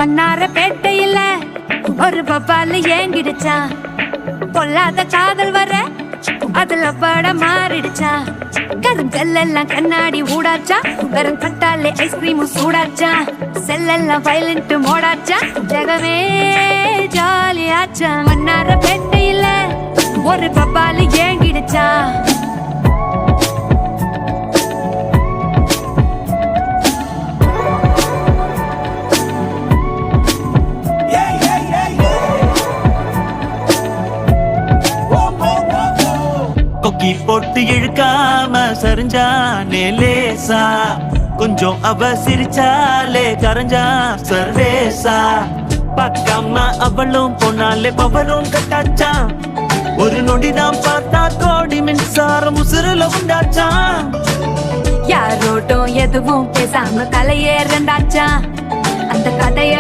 பண்ணார பேட்டையில ஒரு பப்பால ஏங்கிடுச்சா பொல்லாத காதல் வர அதுல பட மாறிடுச்சா கருங்கல்லாம் கண்ணாடி ஊடாச்சா வெறும் கட்டாலே ஐஸ்கிரீமும் சூடாச்சா செல்லெல்லாம் வயலண்ட் மோடாச்சா ஜெகமே ஜாலியாச்சா மன்னார பேட்டையில ஒரு பப்பால ஏங்கிடுச்சா கொக்கி போட்டு இழுக்காம சரிஞ்சானே லேசா கொஞ்சம் அவ சிரிச்சாலே கரைஞ்சா சர்வேசா பார்க்காம அவளும் போனாலே பவரும் கட்டாச்சா ஒரு நொடிதான் பார்த்தா கோடி மின்சாரம் உசுருல உண்டாச்சா யாரோட்டும் எதுவும் பேசாம கலையே ரெண்டாச்சா அந்த கதைய